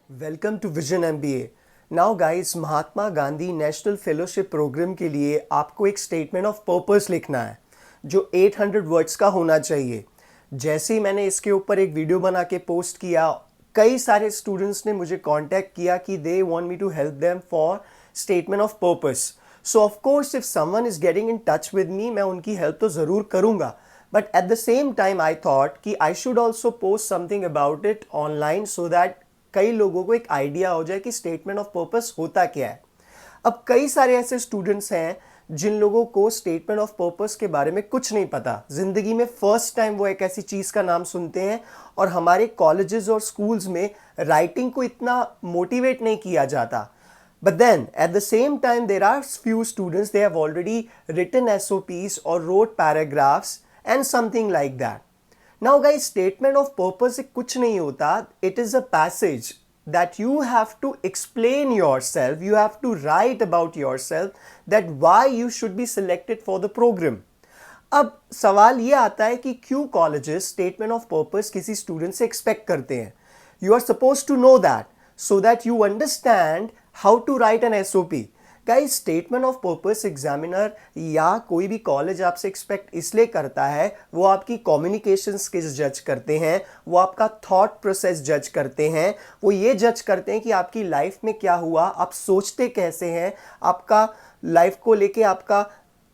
Welcome to vision MBA. Now guys, Mahatma Gandhi national fellowship program के लिए आपको एक स्टेटमेंट ऑफ पर्पस लिखना है जो 800 वर्ड्स का होना चाहिए। जैसे ही मैंने इसके ऊपर एक वीडियो बना के पोस्ट किया, कई सारे स्टूडेंट्स ने मुझे कांटेक्ट किया कि they want me to help them for statement of purpose. So of course if someone is getting in touch with me, मैं उनकी हेल्प तो ज़रूर करूँगा, but at the same time I thought कि I should also post something about it online so that कई लोगों को एक आइडिया हो जाए कि स्टेटमेंट ऑफ पर्पस होता क्या है। अब कई सारे ऐसे स्टूडेंट्स हैं जिन लोगों को स्टेटमेंट ऑफ पर्पस के बारे में कुछ नहीं पता। जिंदगी में फर्स्ट टाइम वो एक ऐसी चीज का नाम सुनते हैं, और हमारे कॉलेजेस और स्कूल्स में राइटिंग को इतना मोटिवेट नहीं किया जाता। But then at the same time there are few students, they have already written SOPs or wrote paragraphs and something like that. Now guys, statement of purpose से कुछ नहीं होता. It is a passage that you have to explain yourself, you have to write about yourself, that why you should be selected for the program. अब सवाल ये आता है कि क्यों कॉलेजेस स्टेटमेंट ऑफ पर्पस किसी स्टूडेंट से एक्सपेक्ट करते हैं। You are supposed to know that so that you understand how to write an SOP. Guys, statement of purpose examiner या कोई भी कॉलेज आपसे एक्सपेक्ट इसलिए करता है, वो आपकी कम्युनिकेशन स्किल्स जज करते हैं, वो आपका थॉट प्रोसेस जज करते हैं, वो ये जज करते हैं कि आपकी लाइफ में क्या हुआ, आप सोचते कैसे हैं, आपका लाइफ को लेके आपका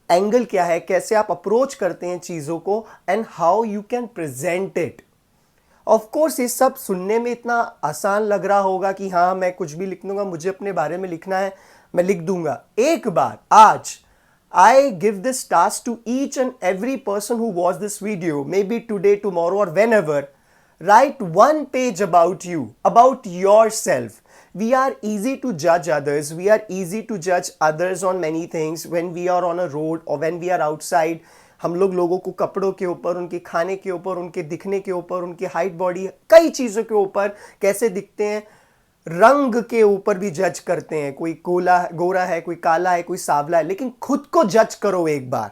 एंगल क्या है, कैसे आप अप्रोच करते हैं चीज़ों को, and how you can present it. Of course ये सब सुनने में इतना आसान लग रहा होगा कि हाँ, मैं कुछ भी लिख दूंगा, मुझे अपने बारे में लिखना है, मैं लिख दूंगा। एक बार आज I give this task to each and every person who watch this video, may be today, tomorrow और whenever, write one page about you, about yourself. We are easy to judge others, we are easy to judge others on many things when we are on a road or when we are outside. हम लोग लोगों को कपड़ों के ऊपर, उनके खाने के ऊपर, उनके दिखने के ऊपर, उनकी हाइट, बॉडी, कई चीज़ों के ऊपर, कैसे दिखते हैं, रंग के ऊपर भी जज करते हैं। कोई गोरा है, कोई काला है, कोई सांवला है, लेकिन खुद को जज करो एक बार।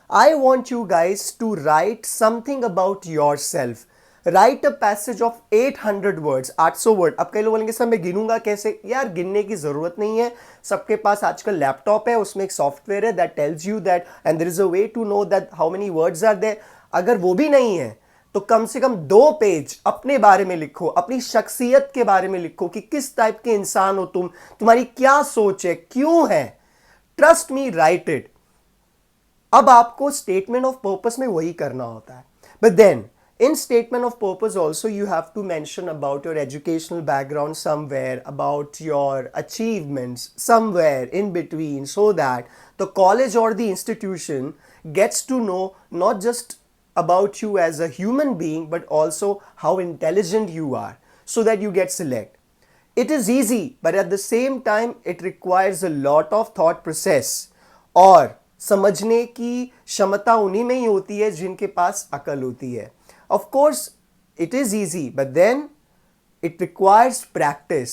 I want you guys to write something about yourself. Write a passage of 800 words, 800 word. अब कई लोग बोलेंगे सर मैं गिनूंगा कैसे? यार गिनने की जरूरत नहीं है, सबके पास आजकल लैपटॉप है, उसमें एक सॉफ्टवेयर है that tells you that, and there is a way to know that how many words are there. अगर वो भी नहीं है तो कम से कम 2 पेज अपने बारे में लिखो, अपनी शख्सियत के बारे में लिखो कि किस टाइप के इंसान हो तुम, तुम्हारी क्या सोच है, क्यों है। Trust me, right it. अब आपको स्टेटमेंट ऑफ पर्पस में वही करना होता है। But then in statement of purpose also you have to mention about your educational background somewhere, about your achievements somewhere in between, so that the college or the institution gets to know not just about you as a human being but also how intelligent you are, so that you get select. It is easy, but at the same time it requires a lot of thought process, और समझने की क्षमता उन्हीं में ही होती है जिनके पास अकल होती है। Of course, it is easy, but then it requires practice.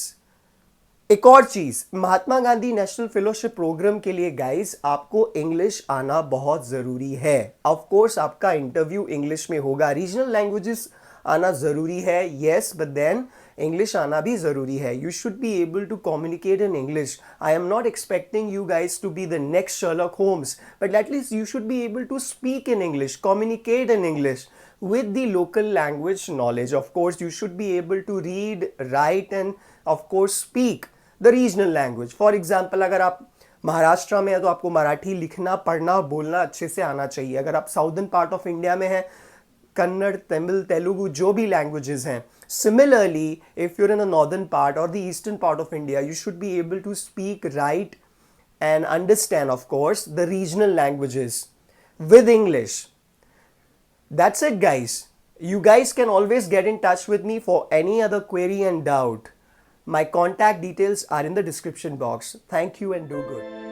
एक और चीज, महात्मा गांधी नेशनल फेलोशिप प्रोग्राम के लिए गाइस आपको इंग्लिश आना बहुत जरूरी है। ऑफ कोर्स आपका इंटरव्यू इंग्लिश में होगा, रीजनल लैंग्वेजेस आना जरूरी है, यस, बट देन इंग्लिश आना भी जरूरी है। You should be able to communicate in English. I am not expecting you guys to be the next Sherlock Holmes, but at least you should be able to speak in English, communicate in English with the local language knowledge. Of course, you should be able to read, write and of course speak the regional language. For example, अगर आप महाराष्ट्र में हैं तो आपको मराठी लिखना, पढ़ना और बोलना अच्छे से आना चाहिए. अगर आप साउदर्न पार्ट ऑफ इंडिया में हैं, कन्नड़, तमिल, तेलुगु जो भी लैंग्वेजेस हैं. Similarly, if you're in the northern part or the eastern part of India, you should be able to speak, write and understand, of course, the regional languages with English. That's it, guys. You guys can always get in touch with me for any other query and doubt. My contact details are in the description box. Thank you and do good.